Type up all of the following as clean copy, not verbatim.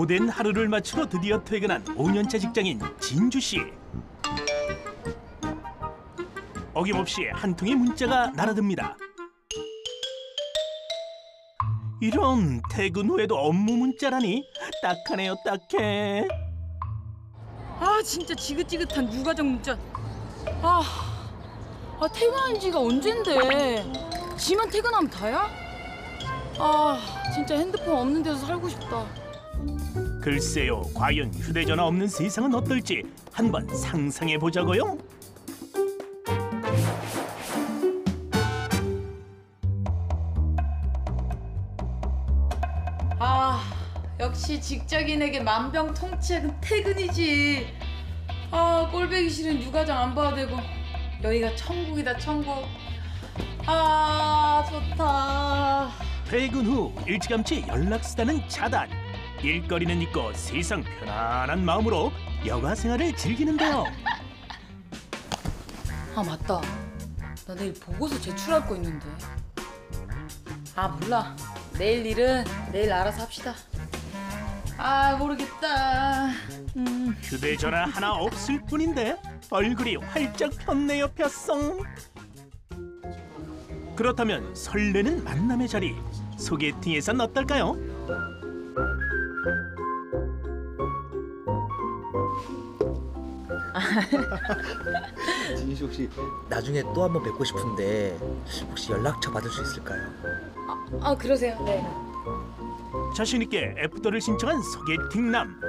고된 하루를 마치고 드디어 퇴근한 5년차 직장인 진주 씨. 어김없이 한 통의 문자가 날아듭니다. 이런, 퇴근 후에도 업무 문자라니 딱하네요, 딱해. 아 진짜 지긋지긋한 유가정 문자. 퇴근한 지가 언젠데. 지만 퇴근하면 다야? 진짜 핸드폰 없는 데서 살고 싶다. 글쎄요, 과연 휴대전화 없는 세상은 어떨지 한번 상상해 보자고요. 역시 직장인에게 만병통치약은 퇴근이지. 꼴보기 싫은 유가정 안 봐도 되고. 여기가 천국이다, 천국. 좋다. 퇴근 후 일찌감치 연락수단은 차단. 일거리는 있고 세상 편안한 마음으로 여가 생활을 즐기는데요. 맞다. 나 내일 보고서 제출할 거 있는데. 몰라. 내일 일은 내일 알아서 합시다. 모르겠다. 휴대전화 하나 없을 뿐인데 얼굴이 활짝 폈네요, 폈성. 그렇다면 설레는 만남의 자리, 소개팅에선 어떨까요? 진희 씨 혹시 나중에 또 한번 뵙고 싶은데 혹시 연락처 받을 수 있을까요? 그러세요. 네. 자신 있게 애프터를 신청한 소개팅남.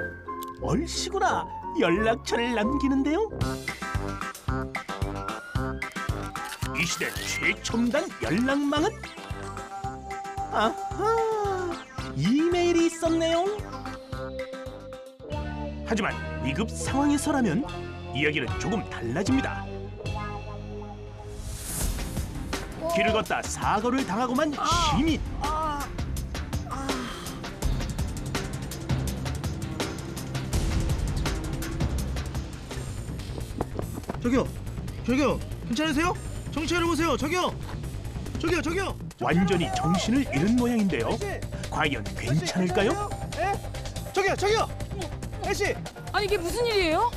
얼씨구나, 연락처를 남기는데요. 이 시대 최첨단 연락망은? 아하, 이메일이 있었네요. 하지만 위급 상황에서라면 이야기는 조금 달라집니다. 길을 걷다 사고를 당하고만 시민. 저기요, 괜찮으세요? 정신 차려보세요. 저기요. 완전히 정신을 잃은 모양인데요. 과연 괜찮을까요? 저기요, 애씨. 이게 무슨 일이에요?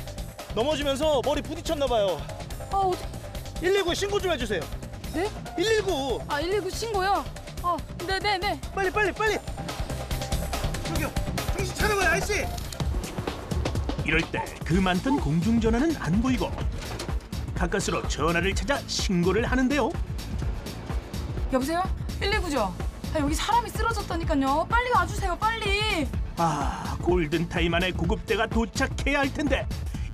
넘어지면서 머리 부딪혔나봐요. 119에 신고 좀 해주세요. 네? 119. 119 신고요? 네네네. 빨리. 저기요, 정신 차려봐요, 아저씨. 이럴 때 그 많던 공중전화는 안 보이고 가까스로 전화를 찾아 신고를 하는데요. 여보세요? 119죠? 여기 사람이 쓰러졌다니까요. 빨리 와주세요, 빨리. 골든타임 안에 구급대가 도착해야 할 텐데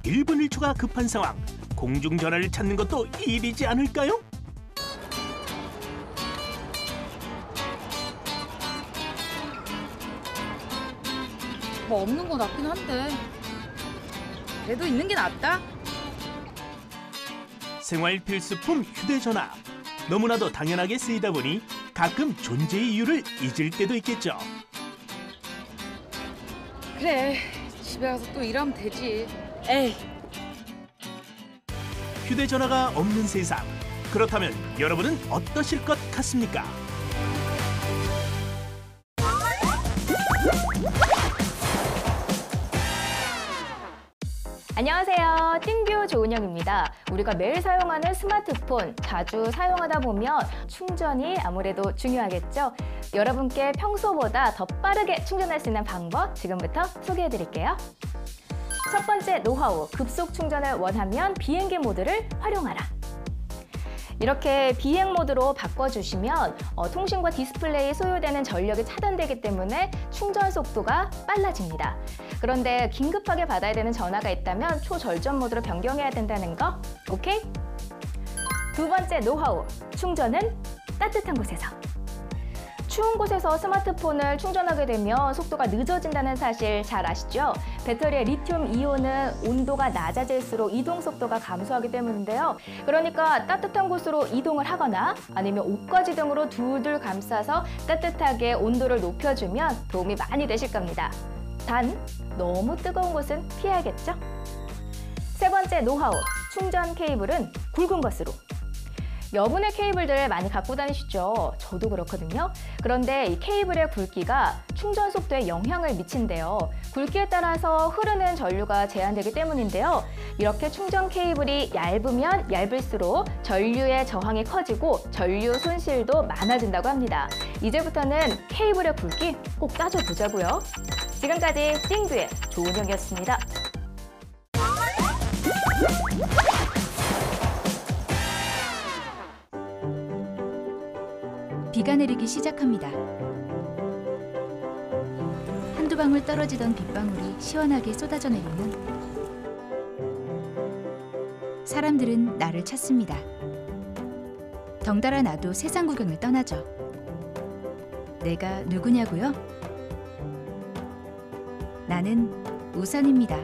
1분 1초가 급한 상황. 공중전화를 찾는 것도 일이지 않을까요? 뭐 없는 건 낫긴 한데 그래도 있는 게 낫다. 생활 필수품 휴대전화. 너무나도 당연하게 쓰이다 보니 가끔 존재의 이유를 잊을 때도 있겠죠. 그래, 집에 가서 또 일하면 되지. 에이. 휴대전화가 없는 세상. 그렇다면 여러분은 어떠실 것 같습니까? 안녕하세요. 띵뷰 조은영입니다. 우리가 매일 사용하는 스마트폰, 자주 사용하다 보면 충전이 아무래도 중요하겠죠? 여러분께 평소보다 더 빠르게 충전할 수 있는 방법 지금부터 소개해드릴게요. 첫 번째 노하우, 급속 충전을 원하면 비행기 모드를 활용하라. 이렇게 비행 모드로 바꿔주시면 통신과 디스플레이에 소요되는 전력이 차단되기 때문에 충전 속도가 빨라집니다. 그런데 긴급하게 받아야 되는 전화가 있다면 초절전 모드로 변경해야 된다는 거, 오케이? 두 번째 노하우, 충전은 따뜻한 곳에서. 추운 곳에서 스마트폰을 충전하게 되면 속도가 늦어진다는 사실 잘 아시죠? 배터리의 리튬 이온은 온도가 낮아질수록 이동 속도가 감소하기 때문인데요. 그러니까 따뜻한 곳으로 이동을 하거나 아니면 옷가지 등으로 둘둘 감싸서 따뜻하게 온도를 높여주면 도움이 많이 되실 겁니다. 단, 너무 뜨거운 곳은 피해야겠죠? 세 번째 노하우, 충전 케이블은 굵은 것으로. 여분의 케이블들 많이 갖고 다니시죠? 저도 그렇거든요. 그런데 이 케이블의 굵기가 충전 속도에 영향을 미친대요. 굵기에 따라서 흐르는 전류가 제한되기 때문인데요. 이렇게 충전 케이블이 얇으면 얇을수록 전류의 저항이 커지고 전류 손실도 많아진다고 합니다. 이제부터는 케이블의 굵기 꼭 따져보자고요. 지금까지 찡그의 조은영이었습니다. 비가 내리기 시작합니다. 한두 방울 떨어지던 빗방울이 시원하게 쏟아져 내리면 사람들은 나를 찾습니다. 덩달아 나도 세상 구경을 떠나죠. 내가 누구냐고요? 나는 우산입니다.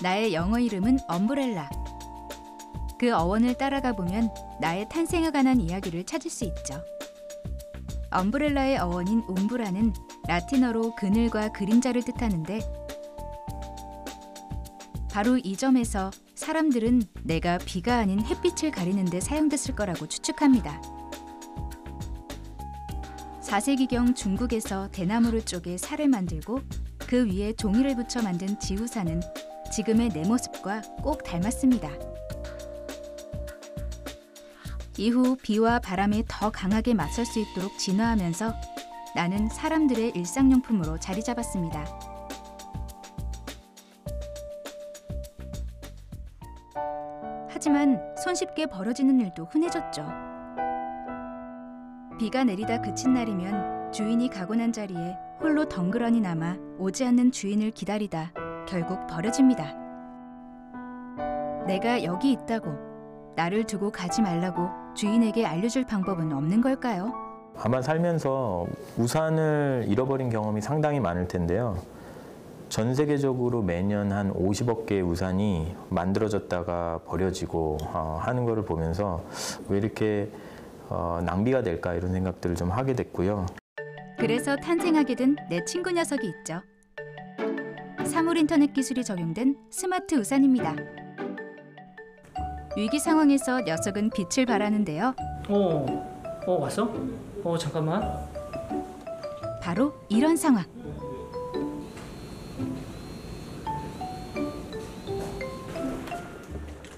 나의 영어 이름은 엄브렐라. 그 어원을 따라가 보면 나의 탄생에 관한 이야기를 찾을 수 있죠. 엄브렐라의 어원인 움브라는 라틴어로 그늘과 그림자를 뜻하는데 바로 이 점에서 사람들은 내가 비가 아닌 햇빛을 가리는 데 사용됐을 거라고 추측합니다. 4세기경 중국에서 대나무를 쪼개 살을 만들고 그 위에 종이를 붙여 만든 지우산은 지금의 내 모습과 꼭 닮았습니다. 이후 비와 바람에 더 강하게 맞설 수 있도록 진화하면서 나는 사람들의 일상용품으로 자리 잡았습니다. 하지만 손쉽게 벌어지는 일도 흔해졌죠. 비가 내리다 그친 날이면 주인이 가고 난 자리에 홀로 덩그러니 남아 오지 않는 주인을 기다리다 결국 버려집니다. 내가 여기 있다고, 나를 두고 가지 말라고 주인에게 알려줄 방법은 없는 걸까요? 아마 살면서 우산을 잃어버린 경험이 상당히 많을 텐데요. 전 세계적으로 매년 한 50억 개의 우산이 만들어졌다가 버려지고 하는 것을 보면서 왜 이렇게 낭비가 될까 이런 생각들을 좀 하게 됐고요. 그래서 탄생하게 된 내 친구 녀석이 있죠. 사물 인터넷 기술이 적용된 스마트 우산입니다. 위기 상황에서 녀석은 빛을 발하는데요. 왔어? 잠깐만. 바로 이런 상황.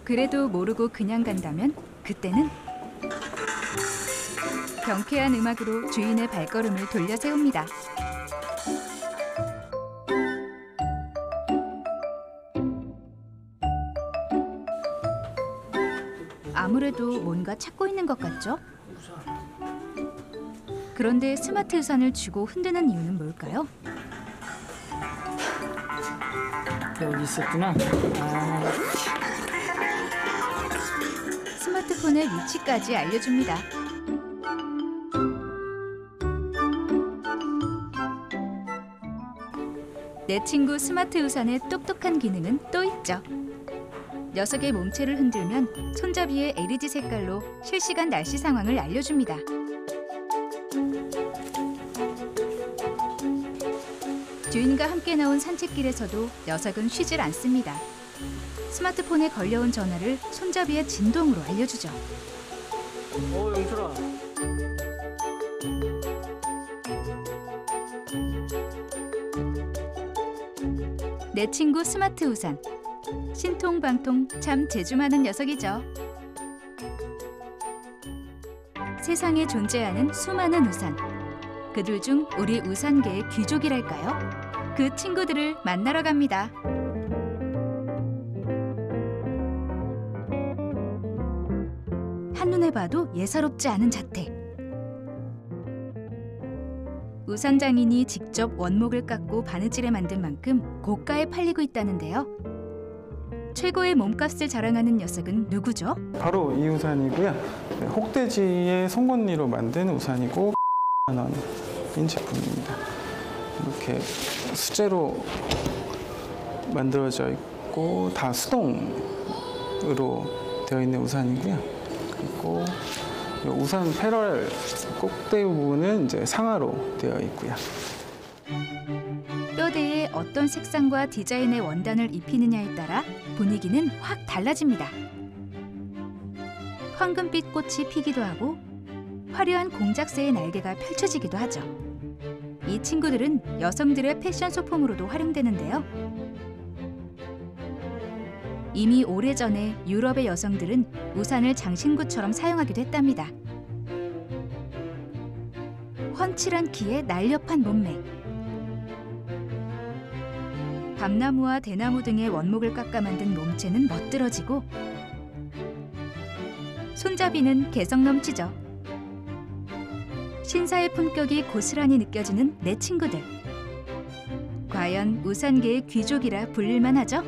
그래도 모르고 그냥 간다면 그때는 경쾌한 음악으로 주인의 발걸음을 돌려 세웁니다. 아무래도 뭔가 찾고 있는 것 같죠? 그런데 스마트 우산을 쥐고 흔드는 이유는 뭘까요? 여기 있었구나. 스마트폰의 위치까지 알려줍니다. 내 친구 스마트 우산의 똑똑한 기능은 또 있죠. 녀석의 몸체를 흔들면 손잡이의 LED 색깔로 실시간 날씨 상황을 알려줍니다. 주인과 함께 나온 산책길에서도 녀석은 쉬질 않습니다. 스마트폰에 걸려온 전화를 손잡이의 진동으로 알려주죠. 영철아. 내 친구 스마트 우산. 신통방통 참 재주 많은 녀석이죠. 세상에 존재하는 수많은 우산. 그들 중 우리 우산계의 귀족이랄까요? 그 친구들을 만나러 갑니다. 한눈에 봐도 예사롭지 않은 자태. 우산 장인이 직접 원목을 깎고 바느질해 만든 만큼 고가에 팔리고 있다는데요. 최고의 몸값을 자랑하는 녀석은 누구죠? 바로 이 우산이고요. 혹대지의 송곳니로 만든 우산이고 1만 원인 제품입니다. 이렇게 수제로 만들어져 있고 다 수동으로 되어 있는 우산이고요. 그리고 우산 패럴 꼭대 부분은 이제 상하로 되어 있고요. 뼈대에 어떤 색상과 디자인의 원단을 입히느냐에 따라 분위기는 확 달라집니다. 황금빛 꽃이 피기도 하고 화려한 공작새의 날개가 펼쳐지기도 하죠. 이 친구들은 여성들의 패션 소품으로도 활용되는데요. 이미 오래전에 유럽의 여성들은 우산을 장신구처럼 사용하기도 했답니다. 훤칠한 키에 날렵한 몸매. 밤나무와 대나무 등의 원목을 깎아 만든 몸체는 멋들어지고 손잡이는 개성 넘치죠. 신사의 품격이 고스란히 느껴지는 내 친구들. 과연 우산계의 귀족이라 불릴만 하죠?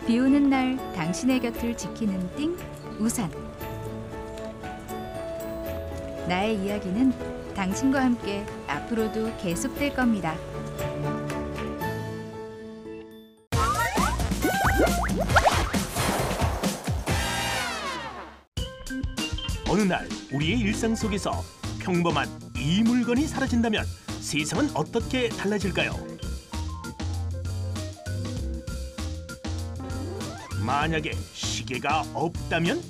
비 오는 날 당신의 곁을 지키는 띵, 우산. 나의 이야기는 당신과 함께 앞으로도 계속될 겁니다. 어느 날 우리의 일상 속에서 평범한 이 물건이 사라진다면 세상은 어떻게 달라질까요? 만약에 시계가 없다면?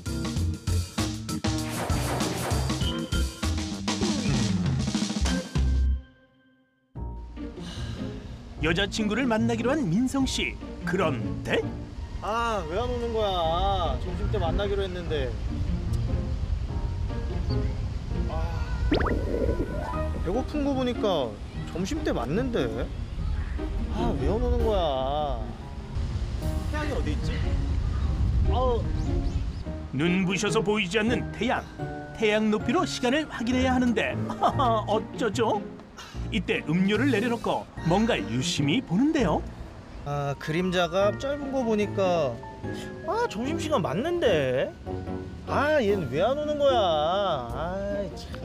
여자친구를 만나기로 한 민성 씨. 그런데 아, 왜 안 오는 거야? 점심 때 만나기로 했는데. 배고픈 거 보니까 점심 때 맞는데. 아, 왜 안 오는 거야? 태양이 어디 있지? 아우. 눈부셔서 보이지 않는 태양. 태양 높이로 시간을 확인해야 하는데 어쩌죠? 이때 음료를 내려놓고 뭔가를 유심히 보는데요. 아, 그림자가 짧은 거 보니까 점심시간 맞는데. 아, 얘는 왜 안 오는 거야? 아, 참.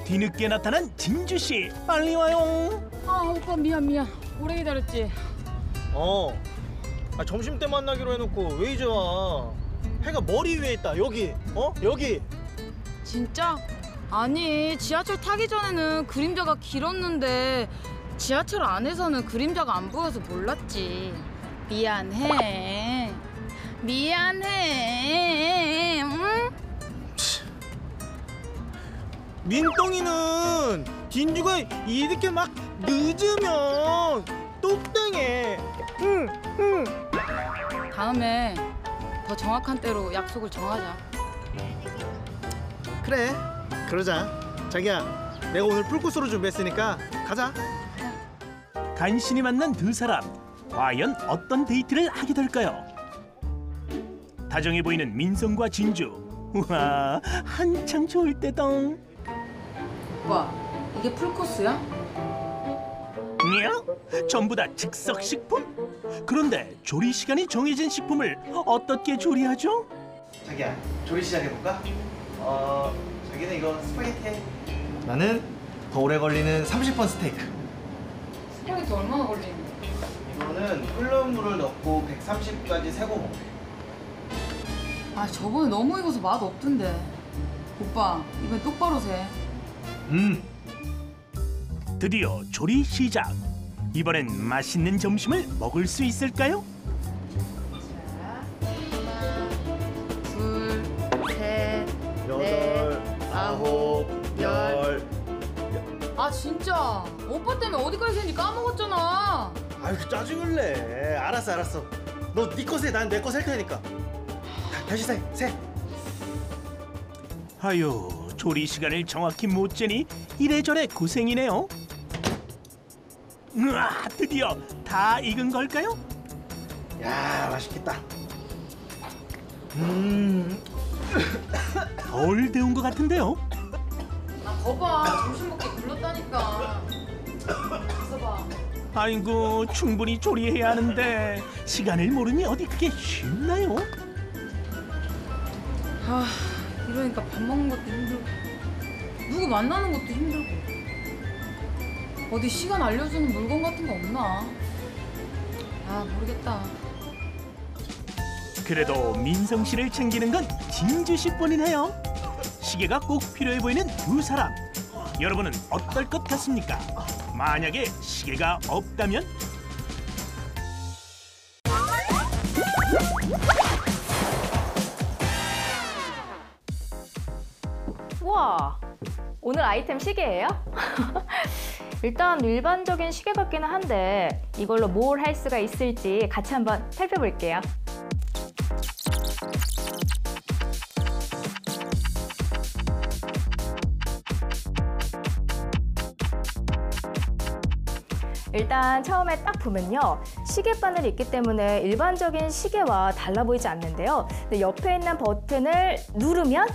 뒤늦게 나타난 진주 씨, 빨리 와요. 아 오빠 미안 오래 기다렸지. 점심 때 만나기로 해놓고 왜 이제 와? 해가 머리 위에 있다. 여기. 여기. 진짜? 아니 지하철 타기 전에는 그림자가 길었는데 지하철 안에서는 그림자가 안 보여서 몰랐지. 미안해. 응? 민똥이는 진주가 이렇게 막 늦으면 똑땡해. 응. 다음에 더 정확한 때로 약속을 정하자. 그래, 그러자. 자기야, 내가 오늘 풀코스로 준비했으니까 가자. 간신히 만난 두 사람. 과연 어떤 데이트를 하게 될까요? 다정해 보이는 민성과 진주. 우와, 한창 좋을 때동. 오빠 이게 풀코스야? 냐? 전부 다 즉석 식품? 그런데 조리 시간이 정해진 식품을 어떻게 조리하죠? 자기야, 조리 시작해볼까? 자기는 이거 스파게티 해. 나는 더 오래 걸리는 30번 스테이크. 스파게티 얼마나 걸리는데? 이거는 끓는 물을 넣고 130까지 세고 먹어. 아 저번에 너무 익어서 맛 없던데. 오빠 이번 똑바로 세. 드디어 조리 시작. 이번엔 맛있는 점심을 먹을 수 있을까요? 둘, 셋, 여덟, 아홉, 열. 아 진짜 오빠 때문에 어디까지 세는지 까먹었잖아. 아유, 짜증을 내. 알았어. 너 네 거 세, 난 내 거 셀 테니까. 다시 세. 아유, 조리 시간을 정확히 못 재니 이래저래 고생이네요. 우와, 드디어 다 익은 걸까요? 야, 맛있겠다. 덜 데운 것 같은데요. 아 거봐 점심 먹기 굴렀다니까. 있어봐. 아이고, 충분히 조리해야 하는데 시간을 모르니 어디 그게 쉽나요? 아 이러니까 밥 먹는 것도 힘들고 누구 만나는 것도 힘들고 어디 시간 알려주는 물건 같은 거 없나? 아 모르겠다. 그래도 민성 씨를 챙기는 건 진주 씨뿐이네요. 시계가 꼭 필요해 보이는 두 사람. 여러분은 어떨 것 같습니까? 만약에 시계가 없다면? 우와, 오늘 아이템 시계예요? 일단 일반적인 시계 같기는 한데 이걸로 뭘 할 수가 있을지 같이 한번 살펴볼게요. 일단 처음에 딱 보면요, 시계바늘이 있기 때문에 일반적인 시계와 달라 보이지 않는데요. 근데 옆에 있는 버튼을 누르면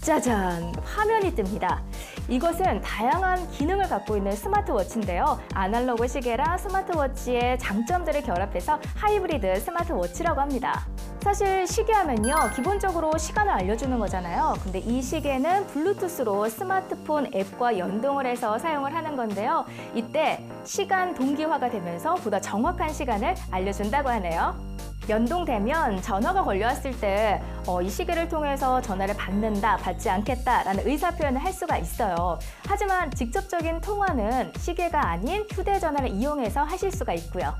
짜잔! 화면이 뜹니다. 이것은 다양한 기능을 갖고 있는 스마트워치인데요. 아날로그 시계랑 스마트워치의 장점들을 결합해서 하이브리드 스마트워치라고 합니다. 사실 시계하면요, 기본적으로 시간을 알려주는 거잖아요. 근데 이 시계는 블루투스로 스마트폰 앱과 연동을 해서 사용을 하는 건데요. 이때 시간 동기화가 되면서 보다 정확한 시간을 알려준다고 하네요. 연동되면 전화가 걸려왔을 때 이 시계를 통해서 전화를 받는다, 받지 않겠다라는 의사표현을 할 수가 있어요. 하지만 직접적인 통화는 시계가 아닌 휴대전화를 이용해서 하실 수가 있고요.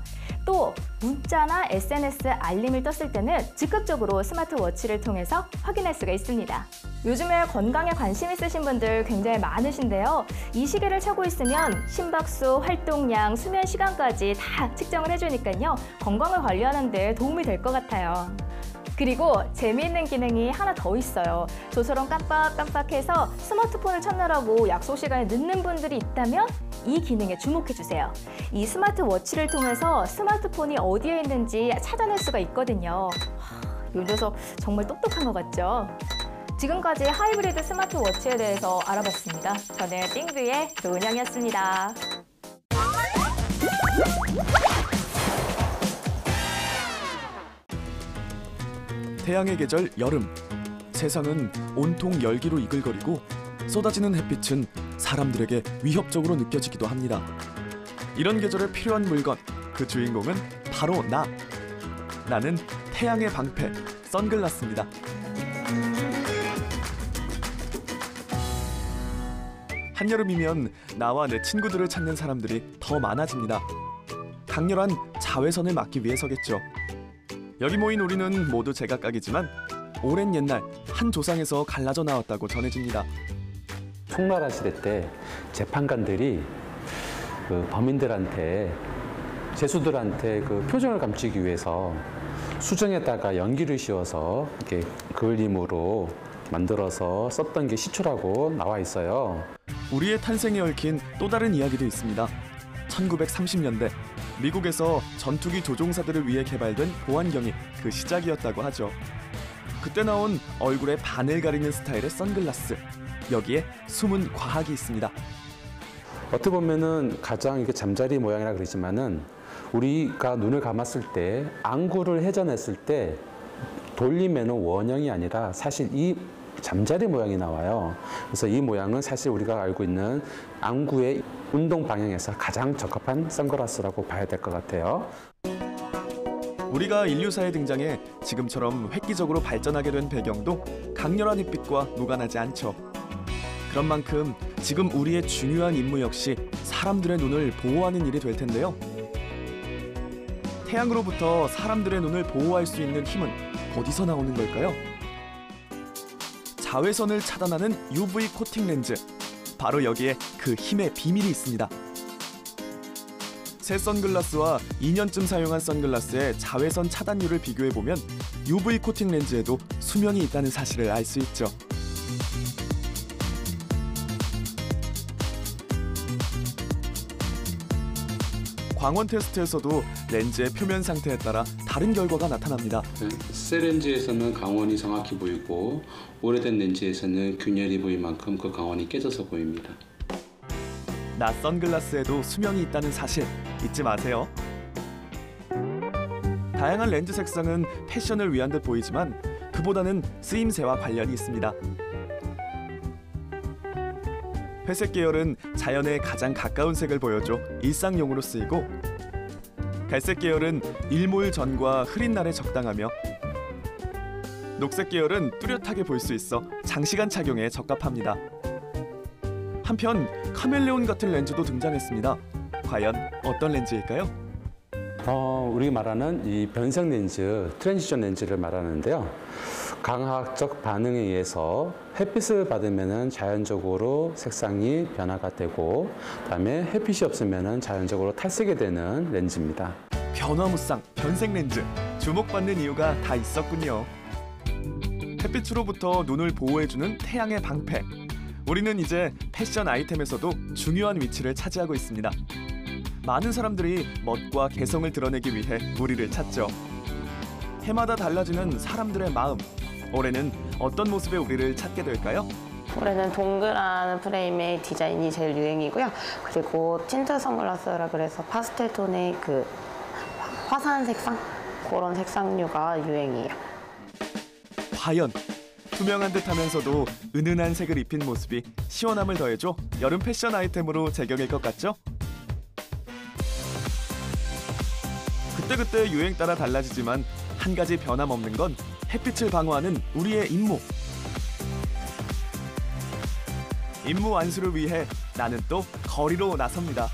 또 문자나 SNS 알림을 떴을 때는 즉각적으로 스마트워치를 통해서 확인할 수가 있습니다. 요즘에 건강에 관심 있으신 분들 굉장히 많으신데요. 이 시계를 차고 있으면 심박수, 활동량, 수면 시간까지 다 측정을 해주니까요. 건강을 관리하는 데 도움이 될 것 같아요. 그리고 재미있는 기능이 하나 더 있어요. 저처럼 깜빡깜빡해서 스마트폰을 찾느라고 약속 시간에 늦는 분들이 있다면 이 기능에 주목해주세요. 이 스마트워치를 통해서 스마트폰이 어디에 있는지 찾아낼 수가 있거든요. 이 녀석 정말 똑똑한 것 같죠? 지금까지 하이브리드 스마트워치에 대해서 알아봤습니다. 저는 띵뷰의 조은영이었습니다. 태양의 계절 여름. 세상은 온통 열기로 이글거리고 쏟아지는 햇빛은 사람들에게 위협적으로 느껴지기도 합니다. 이런 계절에 필요한 물건, 그 주인공은 바로 나. 나는 태양의 방패, 선글라스입니다. 한여름이면 나와 내 친구들을 찾는 사람들이 더 많아집니다. 강렬한 자외선을 막기 위해서겠죠. 여기 모인 우리는 모두 제각각이지만 오랜 옛날 한 조상에서 갈라져 나왔다고 전해집니다. 송나라 시대 때 재판관들이 그 범인들한테, 죄수들한테 그 표정을 감추기 위해서 수정에다가 연기를 씌워서 이렇게 그을림으로 만들어서 썼던 게 시초라고 나와 있어요. 우리의 탄생에 얽힌 또 다른 이야기도 있습니다. 1930년대 미국에서 전투기 조종사들을 위해 개발된 보안경이 그 시작이었다고 하죠. 그때 나온 얼굴에 반을 가리는 스타일의 선글라스. 여기에 숨은 과학이 있습니다. 어떻게 보면은 가장 이게 잠자리 모양이라 그러지만은 우리가 눈을 감았을 때 안구를 회전했을 때 돌림에는 원형이 아니라 사실 이 잠자리 모양이 나와요. 그래서 이 모양은 사실 우리가 알고 있는 안구의 운동 방향에서 가장 적합한 선글라스라고 봐야 될 것 같아요. 우리가 인류사에 등장해 지금처럼 획기적으로 발전하게 된 배경도 강렬한 햇빛과 무관하지 않죠. 그런 만큼 지금 우리의 중요한 임무 역시 사람들의 눈을 보호하는 일이 될 텐데요. 태양으로부터 사람들의 눈을 보호할 수 있는 힘은 어디서 나오는 걸까요? 자외선을 차단하는 UV 코팅 렌즈. 바로 여기에 그 힘의 비밀이 있습니다. 새 선글라스와 2년쯤 사용한 선글라스의 자외선 차단율을 비교해보면 UV 코팅 렌즈에도 수명이 있다는 사실을 알 수 있죠. 광원 테스트에서도 렌즈의 표면 상태에 따라 다른 결과가 나타납니다. 새 렌즈에서는 광원이 정확히 보이고 오래된 렌즈에서는 균열이 보일 만큼 그 광원이 깨져서 보입니다. 나 선글라스에도 수명이 있다는 사실 잊지 마세요. 다양한 렌즈 색상은 패션을 위한 듯 보이지만 그보다는 쓰임새와 관련이 있습니다. 회색 계열은 자연에 가장 가까운 색을 보여줘 일상용으로 쓰이고, 갈색 계열은 일몰 전과 흐린 날에 적당하며, 녹색 계열은 뚜렷하게 볼 수 있어 장시간 착용에 적합합니다. 한편 카멜레온 같은 렌즈도 등장했습니다. 과연 어떤 렌즈일까요? 우리 말하는 이 변색 렌즈, 트랜지션 렌즈를 말하는데요. 광학적 반응에 의해서 햇빛을 받으면은 자연적으로 색상이 변화가 되고, 그다음에 햇빛이 없으면은 자연적으로 탈색이 되는 렌즈입니다. 변화무쌍 변색 렌즈, 주목받는 이유가 다 있었군요. 햇빛으로부터 눈을 보호해주는 태양의 방패. 우리는 이제 패션 아이템에서도 중요한 위치를 차지하고 있습니다. 많은 사람들이 멋과 개성을 드러내기 위해 우리를 찾죠. 해마다 달라지는 사람들의 마음. 올해는 어떤 모습의 우리를 찾게 될까요? 올해는 동그란 프레임의 디자인이 제일 유행이고요. 그리고 틴트 선글라스라 그래서 파스텔 톤의 그 화사한 색상, 그런 색상류가 유행이에요. 과연 투명한 듯하면서도 은은한 색을 입힌 모습이 시원함을 더해줘 여름 패션 아이템으로 제격일 것 같죠? 그때그때 유행 따라 달라지지만 한 가지 변함없는 건 햇빛을 방어하는 우리의 임무. 임무 완수를 위해 나는 또 거리로 나섭니다.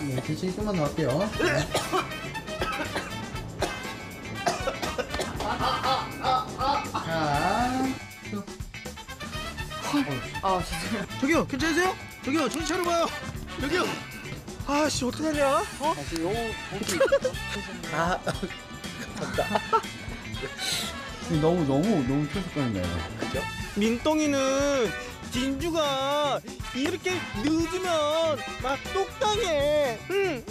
네, 천천히 좀만 더 할게요. 저기요, 괜찮으세요? 저기요, 정신 차려봐요. 저기요. 아씨, 어떡하냐? 너무 쾌속거리네요. 그죠? 민똥이는 진주가 이렇게 늦으면 막 똑당해. 응.